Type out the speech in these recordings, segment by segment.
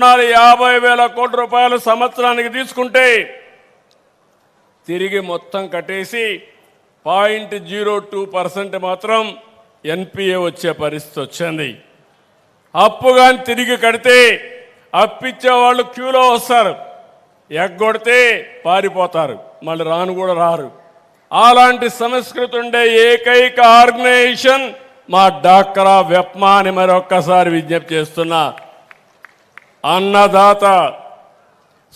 50,000 కోట్ల రూపాయలు సంవత్సరానికి తీసుకుంటే తిరిగి మొత్తం కట్టేసి 0.02% మాత్రం ఎన్పిఏ వచ్చే పరిస్థితి వచ్చింది. అప్పుగాని తిరిగి కడితే అప్పిచ్చే వాళ్ళు క్యూలో వస్తారు, ఎగ్గొడితే పారిపోతారు, మళ్ళీ రాను కూడా రారు. అలాంటి సంస్కృతి ఉండే ఏకైక ఆర్గనైజేషన్ మా డాక్రా వెప్మా అని మరొక్కసారి విజ్ఞప్తి చేస్తున్నా. అన్నదాత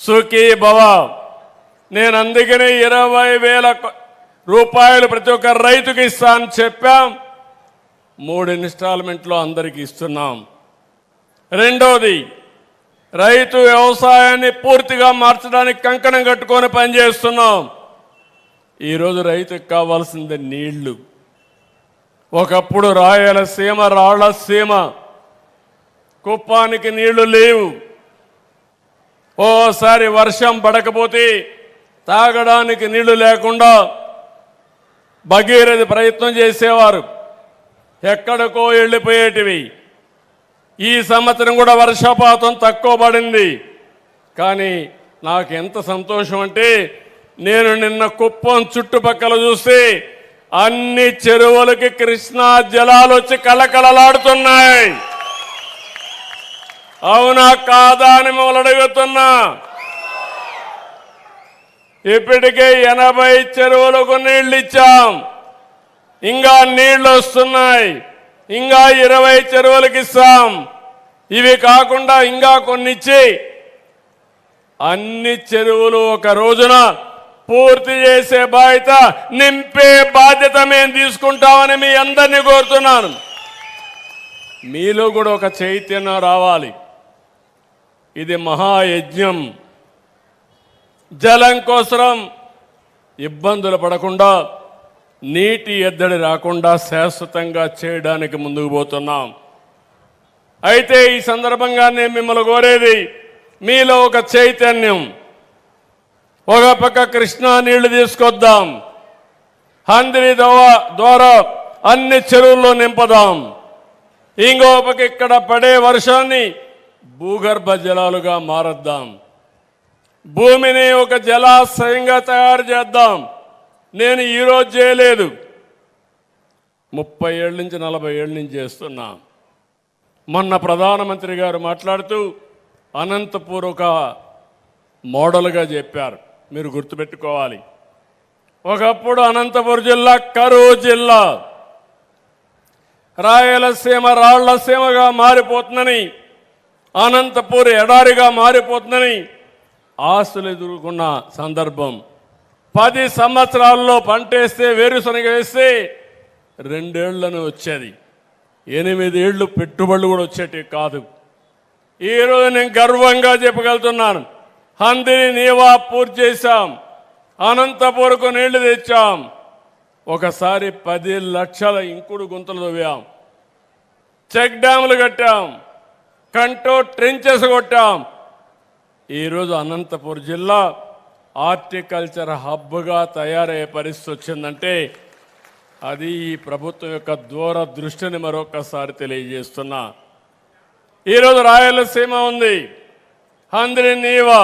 సుఖీ భవ. నేను అందుకనే 20,000 రూపాయలు ప్రతి ఒక్క రైతుకి ఇస్తానని చెప్పాం. 3 ఇన్స్టాల్మెంట్లో అందరికీ ఇస్తున్నాం. రెండోది, రైతు వ్యవసాయాన్ని పూర్తిగా మార్చడానికి కంకణం కట్టుకొని పనిచేస్తున్నాం. ఈరోజు రైతుకు కావాల్సింది నీళ్లు. ఒకప్పుడు రాయలసీమ రాళ్లసీమ కుప్పానికి నీళ్లు లేవు. ఓసారి వర్షం పడకపోతే తాగడానికి నీళ్లు లేకుండా భగీరథ ప్రయత్నం చేసేవారు, ఎక్కడికో వెళ్ళిపోయేటివి. ఈ సంవత్సరం కూడా వర్షపాతం తక్కువ పడింది. కానీ నాకు ఎంత సంతోషం అంటే, నేను నిన్న కుప్పం చుట్టుపక్కల చూస్తే అన్ని చెరువులకి కృష్ణా జలాలు వచ్చి కళకళలాడుతున్నాయి. అవునా కాదా అని మిమ్మల్ని అడుగుతున్నా. ఇప్పటికే 80 చెరువులకు నీళ్లు ఇచ్చాం, ఇంకా నీళ్లు వస్తున్నాయి. ఇంకా 20 చెరువులకు ఇస్తాం. ఇవి కాకుండా ఇంకా కొన్ని ఇచ్చి అన్ని చెరువులు ఒక రోజున పూర్తి చేసే బాధ్యత, నింపే బాధ్యత మేము తీసుకుంటామని మీ అందరినీ కోరుతున్నాను. మీలో కూడా ఒక చైతన్యం రావాలి. ఇది మహాయజ్ఞం. జలం కోసం ఇబ్బందులు పడకుండా, నీటి ఎద్దడి రాకుండా శాశ్వతంగా చేయడానికి ముందుకు పోతున్నాం. అయితే ఈ సందర్భంగా నేను మిమ్మల్ని కోరేది, మీలో ఒక చైతన్యం. ఒక పక్క కృష్ణా నీళ్లు తీసుకొద్దాం, హంద్రి ద్వారా అన్ని చెరువుల్లో నింపదాం. ఇంకో పక్క ఇక్కడ పడే వర్షాన్ని భూగర్భ జలాలుగా మారద్దాం. భూమిని ఒక జలాశయంగా తయారు చేద్దాం. నేను ఈరోజు చేయలేదు, 30 ఏళ్ళ నుంచి 40 ఏళ్ళ నుంచి చేస్తున్నా. మొన్న ప్రధానమంత్రి గారు మాట్లాడుతూ అనంతపూర్ ఒక మోడల్గా చెప్పారు. మీరు గుర్తుపెట్టుకోవాలి, ఒకప్పుడు అనంతపూర్ జిల్లా కరువు జిల్లా, రాయలసీమ రాళ్లసీమగా మారిపోతుందని, అనంతపూర్ ఎడారిగా మారిపోతుందని ఆస్తులు ఎదుర్కొన్న సందర్భం. 10 సంవత్సరాల్లో పంటేస్తే, వేరుశనగ వేస్తే 2 ఏళ్లను వచ్చేది, 8 ఏళ్ళు పెట్టుబడులు కూడా వచ్చేటివి కాదు. ఈరోజు నేను గర్వంగా చెప్పగలుగుతున్నాను, హందిని నీవా పూర్తి చేశాం, అనంతపూర్కు నీళ్లు తెచ్చాం. ఒకసారి 10 లక్షల ఇంకుడు గుంతలు తవ్వాం, చెక్ డ్యాములు కట్టాం, కంటో ట్రెంచెస్ కొట్టాం. ఈరోజు అనంతపూర్ జిల్లా హార్టికల్చర్ హబ్గా తయారయ్యే పరిస్థితి వచ్చిందంటే అది ఈ ప్రభుత్వం యొక్క దూరదృష్టిని మరొకసారి తెలియజేస్తున్నా. ఈరోజు రాయలసీమ ఉంది, హంద్రి నీవా,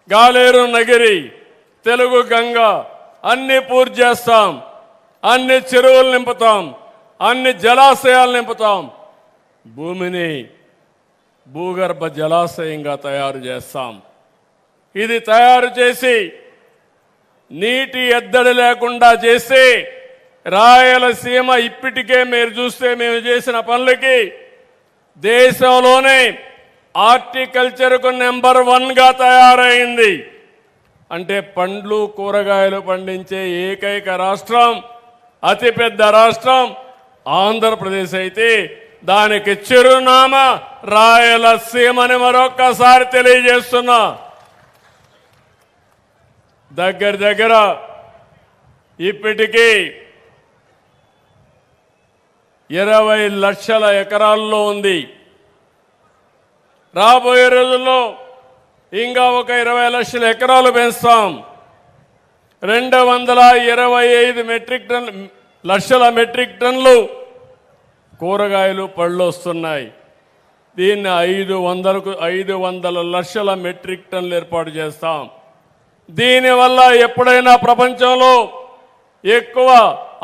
గాలేరు నగిరి, తెలుగు గంగ అన్ని పూర్తి చేస్తాం. అన్ని చెరువులు నింపుతాం, అన్ని జలాశయాలు నింపుతాం. భూమిని భూగర్భ జలాశయంగా తయారు చేస్తాం. ఇది తయారు చేసి నీటి ఎద్దడి లేకుండా చేసి రాయలసీమ ఇప్పటికే మీరు చూస్తే మేము చేసిన పనులకి దేశంలోనే హార్టికల్చర్కు నెంబర్ 1గా తయారైంది. అంటే పండ్లు కూరగాయలు పండించే ఏకైక రాష్ట్రం, అతిపెద్ద రాష్ట్రం ఆంధ్రప్రదేశ్ అయితే దానికి చిరునామా రాయలసీమని మరొక్కసారి తెలియజేస్తున్నా. దగ్గర ఇప్పటికీ 20 లక్షల ఎకరాల్లో ఉంది. రాబోయే రోజుల్లో ఇంకా ఒక 20 లక్షల ఎకరాలు పెంచుతాం. 225 లక్షల మెట్రిక్ టన్నులు కూరగాయలు పళ్ళు వస్తున్నాయి. దీన్ని 500 లక్షల మెట్రిక్ టన్నులు ఏర్పాటు చేస్తాం. దీనివల్ల ఎప్పుడైనా ప్రపంచంలో ఎక్కువ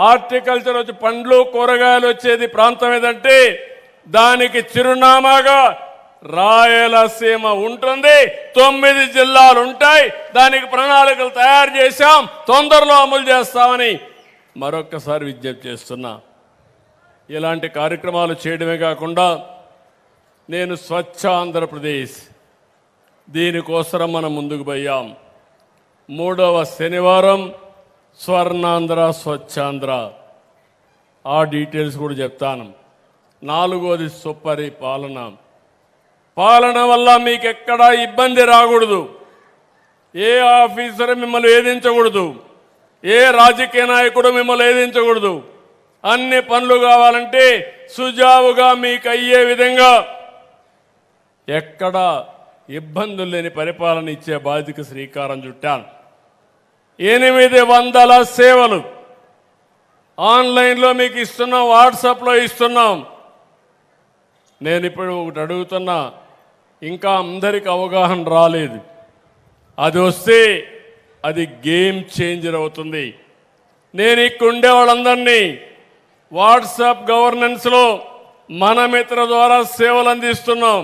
హార్టికల్చర్ వచ్చి పండ్లు కూరగాయలు వచ్చేది ప్రాంతం ఏదంటే దానికి చిరునామాగా రాయలసీమ ఉంటుంది. 9 జిల్లాలు ఉంటాయి. దానికి ప్రణాళికలు తయారు చేశాం, తొందరలో అమలు చేస్తామని మరొక్కసారి విజ్ఞప్తి చేస్తున్నా. ఇలాంటి కార్యక్రమాలు చేయడమే కాకుండా నేను స్వచ్ఛ ఆంధ్రప్రదేశ్ దీనికోసం మనం ముందుకు పోయాం. 3వ శనివారం స్వర్ణాంధ్ర స్వచ్ఛాంధ్ర, ఆ డీటెయిల్స్ కూడా చెప్తాను. 4వది సుపరిపాలన. పాలన వల్ల మీకు ఎక్కడా ఇబ్బంది రాకూడదు. ఏ ఆఫీసర్ మిమ్మల్ని వేధించకూడదు, ఏ రాజకీయ నాయకుడు మిమ్మల్ని వేధించకూడదు. అన్ని పనులు కావాలంటే సుజావుగా మీకు అయ్యే విధంగా ఎక్కడా ఇబ్బందులు లేని పరిపాలన ఇచ్చే బాధ్యతకు శ్రీకారం చుట్టాను. 800 సేవలు ఆన్లైన్లో మీకు ఇస్తున్నాం, వాట్సాప్లో ఇస్తున్నాం. నేను ఇప్పుడు ఒకటి అడుగుతున్నా, ఇంకా అందరికి అవగాహన రాలేదు. అది వస్తే అది గేమ్ చేంజర్ అవుతుంది. నేను ఇక్కడ ఉండే వాళ్ళందరినీ వాట్సాప్ గవర్నెన్స్లో మన మిత్ర ద్వారా సేవలు అందిస్తున్నాం.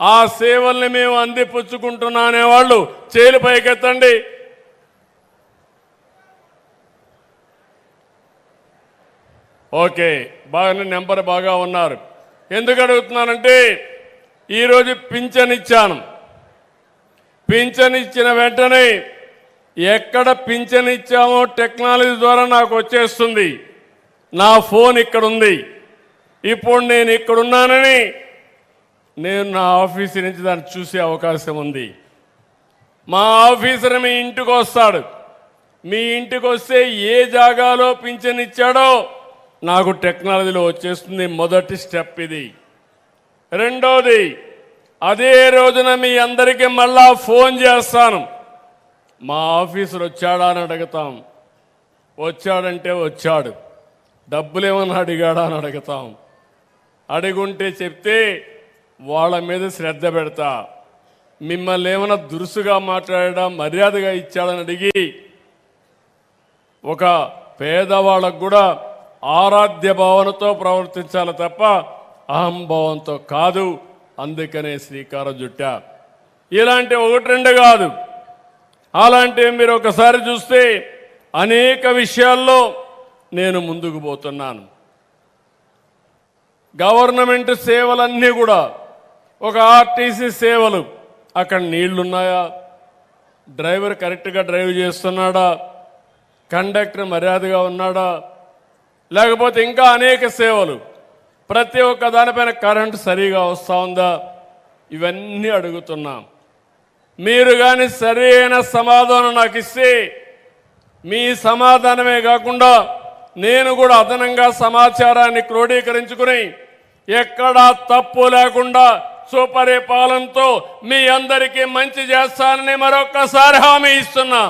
ఆ సేవల్ని మేము అందిపుచ్చుకుంటున్నా అనేవాళ్ళు చేలు పైకెత్తండి. ఓకే, బాగానే నెంబర్ బాగా ఉన్నారు. ఎందుకు అడుగుతున్నానంటే ఈరోజు పింఛన్ ఇచ్చాను. పింఛన్ ఇచ్చిన వెంటనే ఎక్కడ పింఛన్ ఇచ్చామో టెక్నాలజీ ద్వారా నాకు వచ్చేస్తుంది. నా ఫోన్ ఇక్కడ ఉంది. ఇప్పుడు నేను ఇక్కడున్నానని నేను నా ఆఫీసు నుంచి దాన్ని చూసే అవకాశం ఉంది. మా ఆఫీసర్ మీ ఇంటికి వస్తాడు. మీ ఇంటికి వస్తే ఏ జాగాలో పింఛన్ ఇచ్చాడో నాకు టెక్నాలజీలో వచ్చేస్తుంది. మొదటి స్టెప్ ఇది. రెండోది, అదే రోజున మీ అందరికీ మళ్ళా ఫోన్ చేస్తాను. మా ఆఫీసర్ వచ్చాడా అని అడుగుతాం. వచ్చాడంటే వచ్చాడు, డబ్బులు ఏమన్నా అడిగాడా అని అడుగుతాం. అడుగుంటే చెప్తే వాళ్ళ మీద శ్రద్ధ పెడతా. మిమ్మల్ని ఏమైనా దురుసుగా మాట్లాడడం, మర్యాదగా ఇచ్చాడని అడిగి ఒక పేదవాళ్ళకు కూడా ఆరాధ్య భావనతో ప్రవర్తించాలి తప్ప అహంభావంతో కాదు. అందుకనే శ్రీకారం చుట్టా. ఇలాంటి 1-2 కాదు, అలాంటివి మీరు ఒకసారి చూస్తే అనేక విషయాల్లో నేను ముందుకు పోతున్నాను. గవర్నమెంట్ సేవలన్నీ కూడా, ఒక ఆర్టీసీ సేవలు, అక్కడ నీళ్లున్నాయా, డ్రైవర్ కరెక్ట్గా డ్రైవ్ చేస్తున్నాడా, కండక్టర్ మర్యాదగా ఉన్నాడా, లేకపోతే ఇంకా అనేక సేవలు, ప్రతి ఒక్క దానిపైన కరెంటు సరిగా వస్తూ ఉందా, ఇవన్నీ అడుగుతున్నాం. మీరు కానీ సరైన సమాధానం నాకు ఇస్తే మీ సమాధానమే కాకుండా నేను కూడా అదనంగా సమాచారాన్ని క్రోడీకరించుకుని ఎక్కడా తప్పు లేకుండా సుపరిపాలనతో మీ అందరికీ మంచి చేస్తానని మరొక్కసారి హామీ ఇస్తున్నా.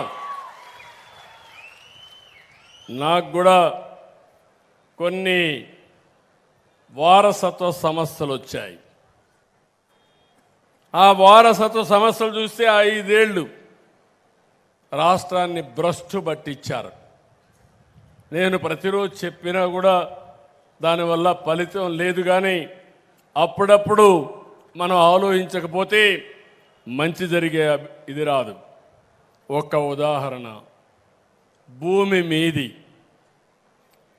నాకు కూడా కొన్ని వారసత్వ సమస్యలు వచ్చాయి. ఆ వారసత్వ సమస్యలు చూస్తే 5 ఏళ్ళు రాష్ట్రాన్ని భ్రష్టు పట్టించారు. నేను ప్రతిరోజు చెప్పినా కూడా దానివల్ల ఫలితం లేదు. కానీ అప్పుడప్పుడు మనం ఆలోచించకపోతే మంచి జరిగే ఇది రాదు. ఒక ఉదాహరణ, భూమి మీది,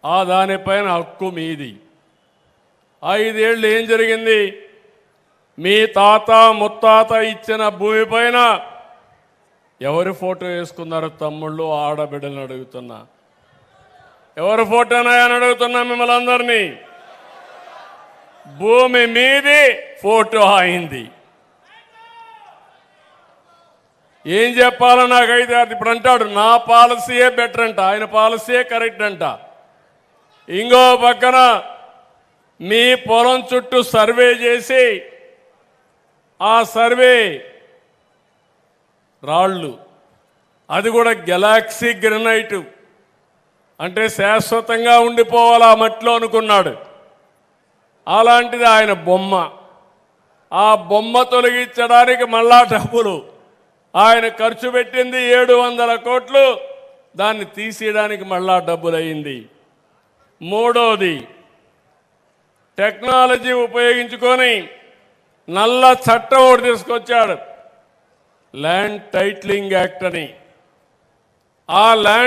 ఆ దానిపైన హక్కు మీది. 5 ఏళ్ళు ఏం జరిగింది? మీ తాత ముత్తాత ఇచ్చిన భూమిపైన ఎవరి ఫోటో వేసుకున్నారు? తమ్ముళ్ళు ఆడబిడ్డలను అడుగుతున్నా. ఎవరి ఫోటోనాయని అడుగుతున్నా మిమ్మల్ని అందరినీ. భూమి మీది, ఫోటో అయింది. ఏం చెప్పాలో నాకైతే అది ఇప్పుడు అంటాడు నా పాలసీయే బెటర్ అంట, ఆయన పాలసీయే కరెక్ట్ అంట. ఇంకో పక్కన మీ పొలం చుట్టూ సర్వే చేసి ఆ సర్వే రాళ్ళు, అది కూడా గెలాక్సీ గ్రనైట్, అంటే శాశ్వతంగా ఉండిపోవాలి ఆ మట్టిలో అనుకున్నాడు. అలాంటిది ఆయన బొమ్మ. ఆ బొమ్మ తొలగించడానికి మళ్ళా డబ్బులు ఆయన ఖర్చు పెట్టింది 700 కోట్లు, దాన్ని తీసేయడానికి మళ్ళా డబ్బులు అయింది. మూడోది, టెక్నాలజీ ఉపయోగించుకొని నల్ల చట్టం ఒకటి తీసుకొచ్చాడు, ల్యాండ్ టైటిలింగ్ యాక్ట్ అని. ఆ ల్యాండ్